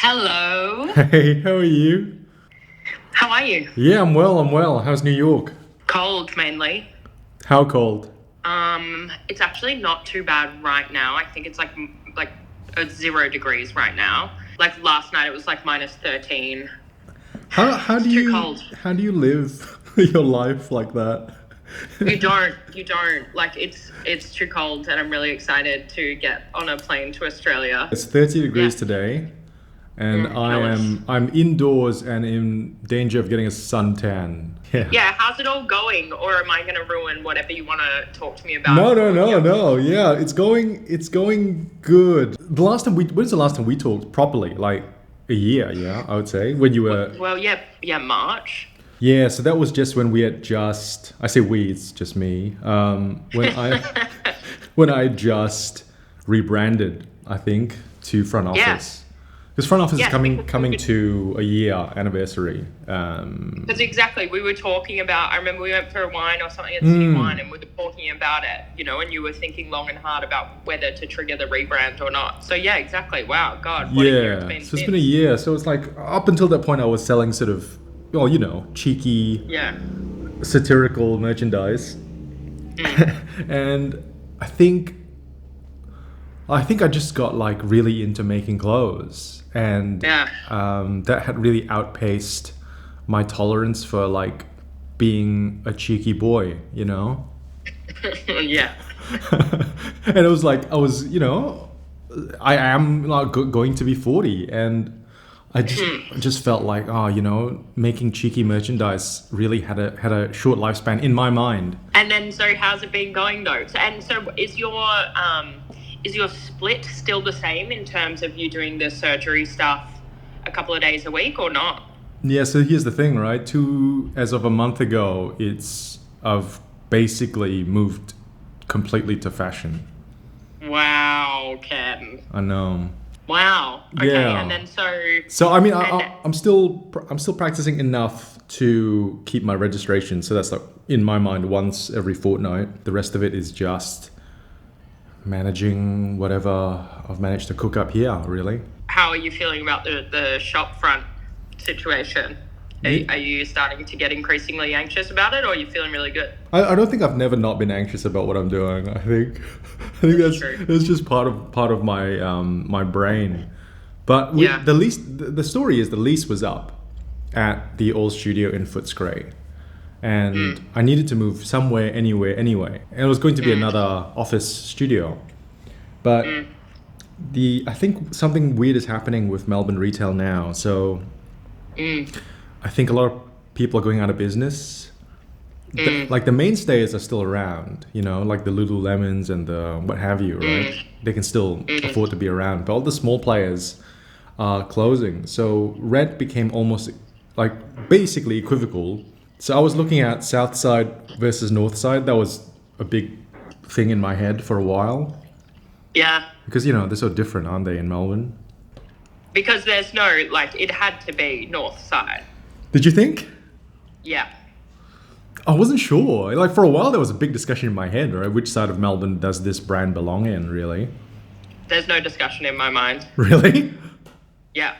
Hello. Hey, how are you? How are you? Yeah, I'm well, I'm well. How's New York? Cold mainly. How cold? It's actually not too bad right now. I think it's like 0 degrees right now. Like last night it was like -13. How do It's too you cold. how do you live your life like that? You don't. Like it's too cold and I'm really excited to get on a plane to Australia. It's 30 Yeah. degrees today, and Tell us. I'm indoors and in danger of getting a suntan. Yeah. Yeah, how's it all going? Or am I gonna ruin whatever you wanna talk to me about? No. Yeah, it's going good. The last time when's the last time we talked properly? Like a year, yeah, I would say. When you were Well, yeah, March. Yeah, so that was just when we had just, I say we, it's just me. When I just rebranded, I think, to front Yeah. office. Because front office is Yeah, coming to a year anniversary. Because exactly, we were talking about. I remember we went for a wine or something at City Wine, and we were talking about it. And you were thinking long and hard about whether to trigger the rebrand or not. So yeah, exactly. Wow, God, what a year it's Yeah, been. so it's been a year. So it's like up until that point, I was selling sort of, well, cheeky, Yeah. satirical merchandise, and I think I just got like really into making clothes, and Yeah. that had really outpaced my tolerance for like being a cheeky boy, Yeah. and it was like I am like going to be 40, and I just felt like making cheeky merchandise really had a short lifespan in my mind. And then, so how's it been going though? So is your split still the same in terms of you doing the surgery stuff a couple of days a week or not? Yeah, so here's the thing, right? As of a month ago, I've basically moved completely to fashion. Wow, Ken. I know. Wow. Okay. Yeah. And then So I mean, And- I'm still practicing enough to keep my registration. So that's like in my mind once every fortnight. The rest of it is just managing whatever I've managed to cook up here. Really. how are you feeling about the shopfront situation? Are you starting to get increasingly anxious about it, or are you feeling really good? I don't think I've never not been anxious about what I'm doing. I think That's true. that's just part of my my brain. But Yeah. the story is the lease was up at the old studio in Footscray, and I needed to move somewhere, anywhere, anyway, and it was going to be another office studio. But I think something weird is happening with Melbourne retail now. So I think a lot of people are going out of business. Like the mainstays are still around, like the Lululemons and the what have you, right? They can still afford to be around, but all the small players are closing. So rent became almost like basically equivocal. So I was looking at South Side versus North Side. That was a big thing in my head for a while Yeah. because they're so different, aren't they, in Melbourne? Because there's no, it had to be north side. Did you think? Yeah. I wasn't sure. Like for a while, there was a big discussion in my head, right? Which side of Melbourne does this brand belong in, really? There's no discussion in my mind. Really? Yeah.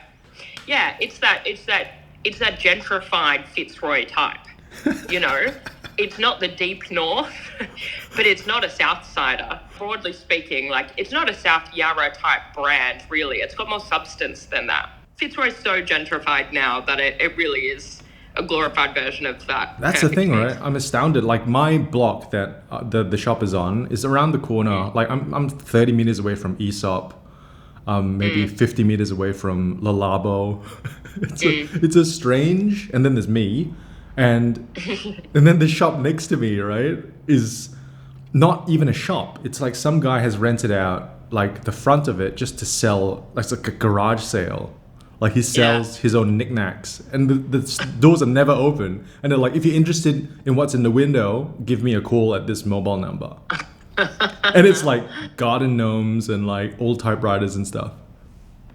Yeah, it's that gentrified Fitzroy type. It's not the deep north, but it's not a South Sider. Broadly speaking, it's not a South Yarra type brand, really. It's got more substance than that. Fitzroy's so gentrified now that it really is a glorified version of that. That's the perfect thing, mix. right? I'm astounded. Like my block that the shop is on is around the corner. Like I'm 30 meters away from Aesop, maybe 50 meters away from Lalabo. It's a strange. And then there's me, and then the shop next to me, right, is not even a shop. It's like some guy has rented out like the front of it just to sell. Like it's like a garage sale. Like he sells his own knickknacks, and the doors are never open. And they're like, if you're interested in what's in the window, give me a call at this mobile number. And it's like garden gnomes and like old typewriters and stuff.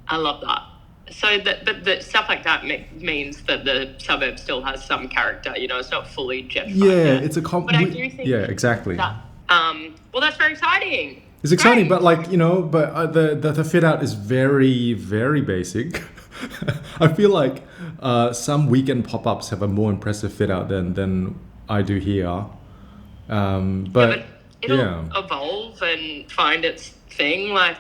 I love that. So but stuff like that means that the suburb still has some character. It's not fully gentrified. Yeah, yet. it's a But I do think yeah, exactly. that, well, that's very exciting. It's exciting, Great. but like but the fit out is very, very basic. I feel like some weekend pop-ups have a more impressive fit out than I do here. But it'll yeah, evolve and find its thing. Like,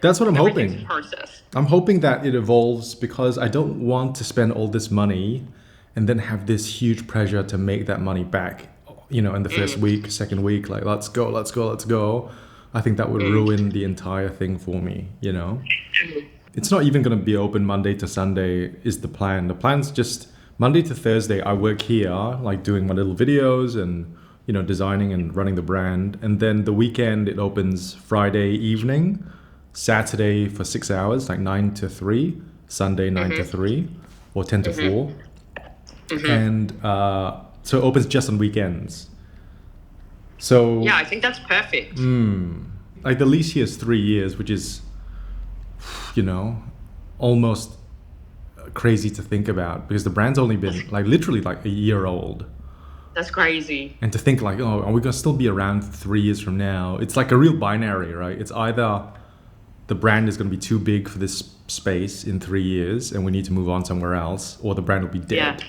that's what I'm everything's hoping. a process. I'm hoping that it evolves because I don't want to spend all this money and then have this huge pressure to make that money back, in the first week, second week, like let's go, let's go, let's go. I think that would ruin the entire thing for me, It's not even going to be open Monday to Sunday is the plan. The plan's just Monday to Thursday I work here, like doing my little videos and, designing and running the brand. And then the weekend it opens Friday evening, Saturday for 6 hours, like 9 to 3, Sunday 9 to 3 or 10 to 4. And so it opens just on weekends. So Yeah, I think that's perfect. like the lease here is 3 years, which is, almost crazy to think about because the brand's only been like literally like a year old. That's crazy. And to think like, oh, are we gonna still be around 3 years from now? It's like a real binary, right? It's either the brand is gonna be too big for this space in 3 years and we need to move on somewhere else, or the brand will be dead. Yeah.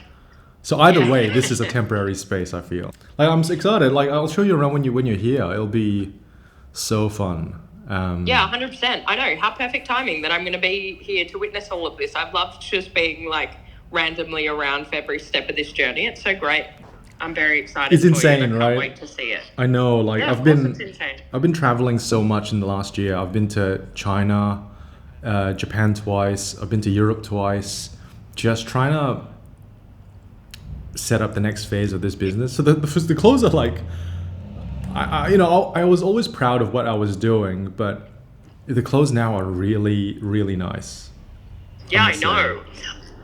So either way, this is a temporary space, I feel. Like I'm excited. Like I'll show you around when you're here. It'll be so fun. Yeah, 100%. I know. How perfect timing that I'm going to be here to witness all of this. I've loved just being like randomly around for every step of this journey. It's so great. I'm very excited. It's for insane, you, and I right? can't wait to see it. I know. Like Yeah, it's insane. I've been traveling so much in the last year. I've been to China, Japan twice. I've been to Europe twice. Just trying to set up the next phase of this business. So the clothes are like, I was always proud of what I was doing, but the clothes now are really, really nice. Yeah, I know.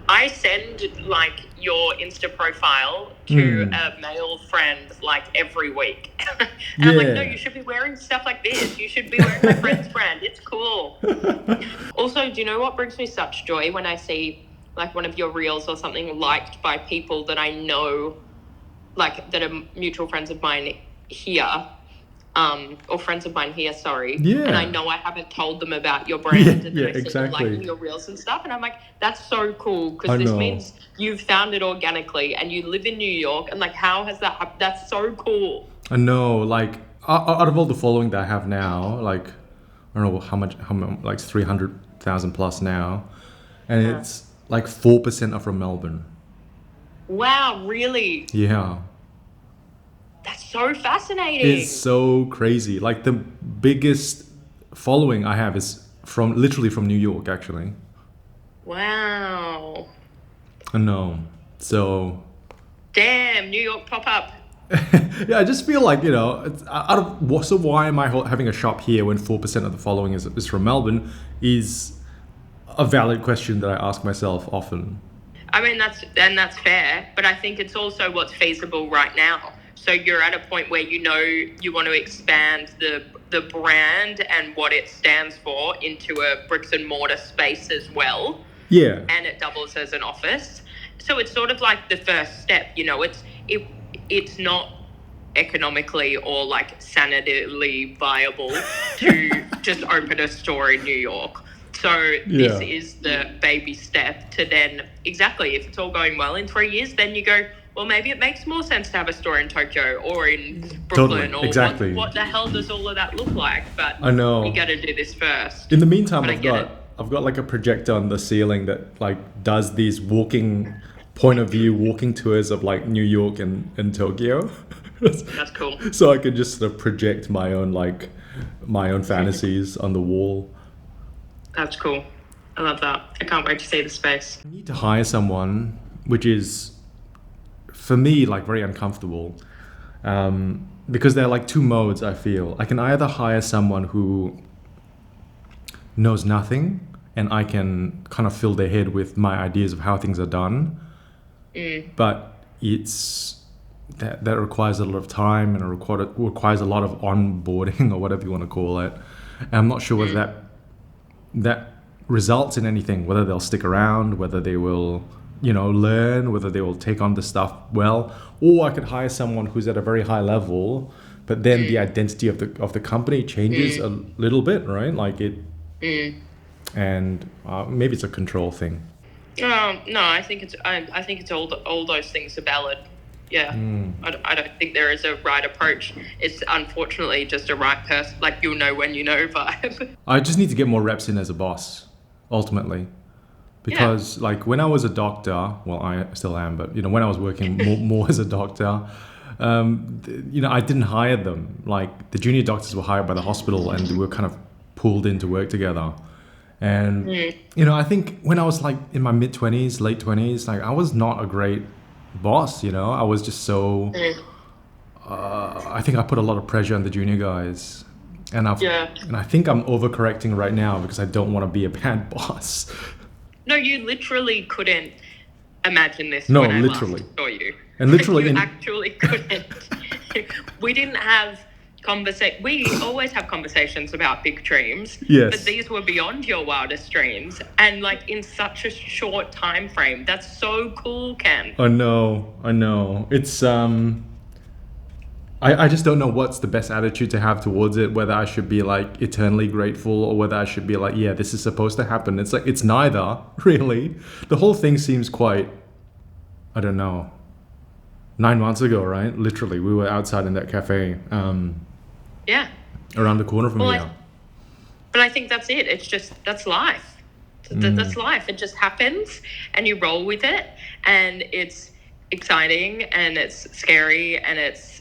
I send like your Insta profile to a male friend like every week. And I'm like, no, you should be wearing stuff like this. You should be wearing my friend's brand. It's cool. Also, do you know what brings me such joy when I see like one of your reels or something liked by people that I know, like that are mutual friends of mine here, or friends of mine here, sorry. Yeah. And I know I haven't told them about your brand, and then I see them exactly. liking your reels and stuff, and I'm like, that's so cool, because this means you've found it organically, and you live in New York, and like, how has that happened? That's so cool. I know, like, out of all the following that I have now, like, I don't know how much, like 300,000 plus now, and it's like 4% are from Melbourne. Wow, really? Yeah. That's so fascinating. It's so crazy. Like the biggest following I have is literally from New York, actually. Wow. I know. So. Damn, New York pop up. Yeah, I just feel like, so why am I having a shop here when 4% of the following is from Melbourne is a valid question that I ask myself often. I mean, that's fair, but I think it's also what's feasible right now. So you're at a point where you want to expand the brand and what it stands for into a bricks and mortar space as well. Yeah. And it doubles as an office. So it's sort of like the first step, it's not economically or like sanitarily viable to just open a store in New York. So this is the baby step to then, exactly, if it's all going well in 3 years, then you go, well, maybe it makes more sense to have a store in Tokyo or in Brooklyn. Totally. Exactly. What the hell does all of that look like? But I know. You got to do this first. In the meantime, I've got like a projector on the ceiling that like does these walking tours of like New York and Tokyo. That's cool. So I can just sort of project my own fantasies on the wall. That's cool. I love that. I can't wait to see the space. I need to hire someone, which is, for me, like very uncomfortable, because there are like two modes. I feel I can either hire someone who knows nothing, and I can kind of fill their head with my ideas of how things are done, but that requires a lot of time and it requires a lot of onboarding or whatever you want to call it. And I'm not sure whether that results in anything, whether they'll stick around, whether they will, learn, whether they will take on the stuff well, or I could hire someone who's at a very high level, but then the identity of the company changes a little bit, right? Like and maybe it's a control thing. No, I think it's all those things are valid. Yeah, I don't think there is a right approach. It's unfortunately just a right person, like you'll know when you know vibe. I just need to get more reps in as a boss, ultimately. Because like when I was a doctor, well, I still am, but when I was working more as a doctor, I didn't hire them. Like the junior doctors were hired by the hospital, and we were kind of pulled into work together. And I think when I was like in my mid-20s, late 20s, like I was not a great boss. I was just so. I think I put a lot of pressure on the junior guys, and I think I'm overcorrecting right now because I don't want to be a bad boss. No, you literally couldn't imagine this. No, when I literally. last saw you. And literally, you actually couldn't. We didn't have we always have conversations about big dreams. Yes. But these were beyond your wildest dreams, and like in such a short time frame. That's so cool, Ken. I know. It's I just don't know what's the best attitude to have towards it, whether I should be like eternally grateful or whether I should be like, yeah, this is supposed to happen. It's like, it's neither, really. The whole thing seems quite, I don't know, 9 months ago, right? Literally, we were outside in that cafe. Yeah. Around the corner from here. But I think that's it. It's just, that's life. That's life. It just happens and you roll with it, and it's exciting and it's scary and it's,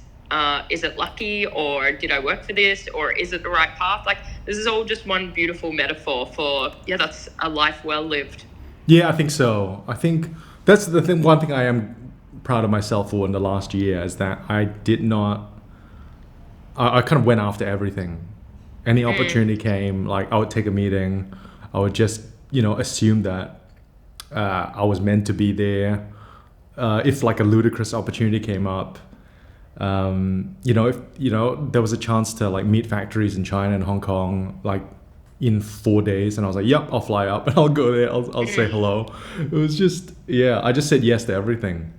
is it lucky, or did I work for this, or is it the right path? Like, this is all just one beautiful metaphor for, that's a life well lived. Yeah, I think so. I think that's the thing. One thing I am proud of myself for in the last year is that I did not, I kind of went after everything. Any opportunity came, like I would take a meeting, I would just, assume that I was meant to be there. If like a ludicrous opportunity came up, if there was a chance to like meet factories in China and Hong Kong like in 4 days, and I was like, yep, I'll fly up and I'll go there, I'll say hello. It was just, I just said yes to everything.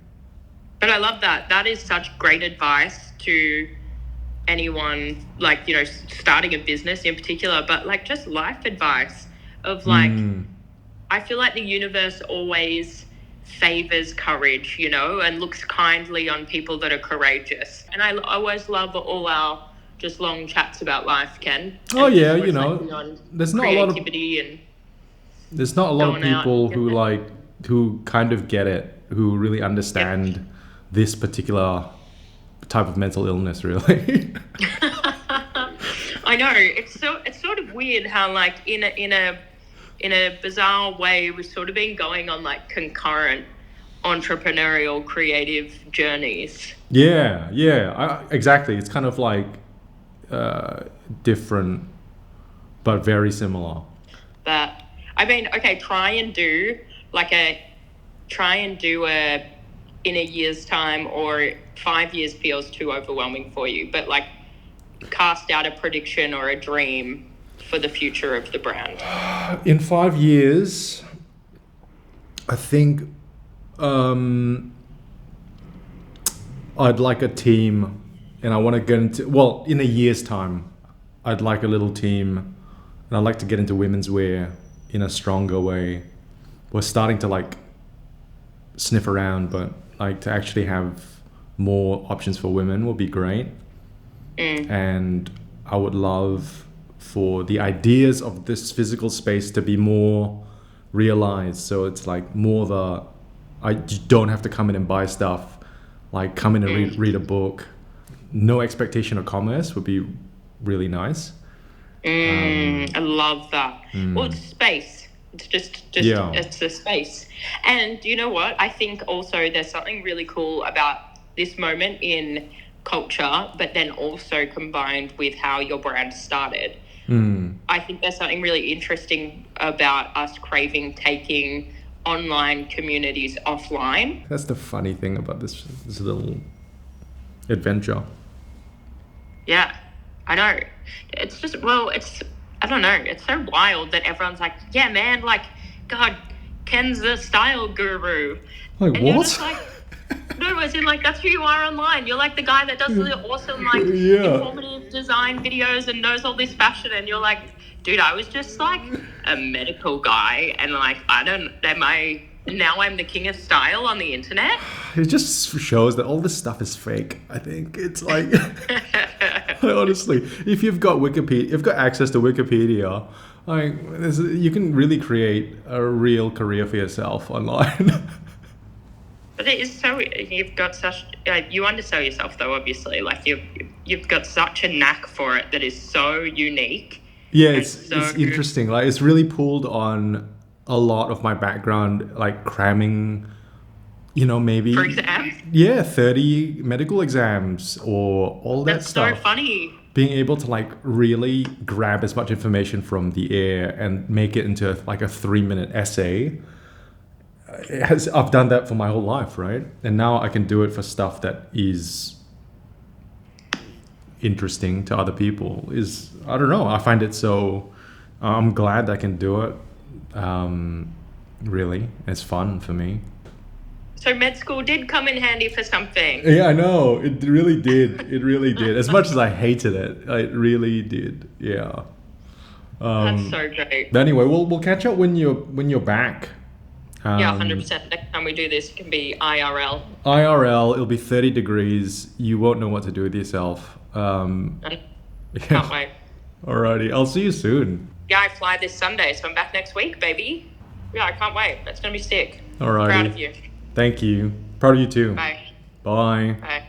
But I love that is such great advice to anyone, like, starting a business in particular, but like just life advice of like, I feel like the universe always favors courage, and looks kindly on people that are courageous. And I always love all our just long chats about life, Ken. Oh yeah, there's not a lot of and there's not a lot of people who kind of get it, who really understand this particular type of mental illness, really. I know, it's sort of weird how like in a bizarre way we've sort of been going on like concurrent entrepreneurial creative journeys. Exactly. It's kind of like different but very similar. But I mean, okay, try and do a in a year's time, or 5 years feels too overwhelming for you, but like cast out a prediction or a dream for the future of the brand. In 5 years, I think I'd like a team, and I want to get into, in a year's time, I'd like a little team, and I'd like to get into women's wear in a stronger way. We're starting to like sniff around, but like to actually have more options for women would be great. And I would love for the ideas of this physical space to be more realized. So it's like more I don't have to come in and buy stuff, like come in and read a book. No expectation of commerce would be really nice. I love that. Well, it's space. It's just it's a space. And you know what? I think also there's something really cool about this moment in culture, but then also combined with how your brand started. I think there's something really interesting about us craving taking online communities offline. That's the funny thing about this little adventure. Yeah, I know. It's just, I don't know. It's so wild that everyone's like, yeah, man, like, God, Ken's the style guru. Like, and what? You're just like, No, as in like that's who you are online. You're like the guy that does the awesome like Yeah. informative design videos and knows all this fashion, and you're like, dude, I was just like a medical guy, and like I'm the king of style on the internet. It just shows that all this stuff is fake. I think it's like, honestly, if you've got Wikipedia, you've got access to Wikipedia, like you can really create a real career for yourself online. But it is so you've got such you undersell yourself though. Obviously, like you've got such a knack for it that is so unique. Yeah, it's interesting. Like it's really pulled on a lot of my background, like cramming, maybe For exams? Yeah, 30 medical exams or all that stuff. That's so funny. Being able to like really grab as much information from the air and make it into like a 3-minute essay. I've done that for my whole life, right? And now I can do it for stuff that is interesting to other people. I don't know. I find it so. I'm glad I can do it. Really, it's fun for me. So med school did come in handy for something. Yeah, I know. It really did. It really did. As much as I hated it, it really did. Yeah. That's so great. But anyway, we'll catch up when you're back. Yeah, 100%. Next time we do this, it can be IRL. IRL, it'll be 30 degrees. You won't know what to do with yourself. Can't wait. Alrighty, I'll see you soon. Yeah, I fly this Sunday, so I'm back next week, baby. Yeah, I can't wait. That's going to be sick. Alrighty. Proud of you. Thank you. Proud of you too. Bye. Bye. Bye.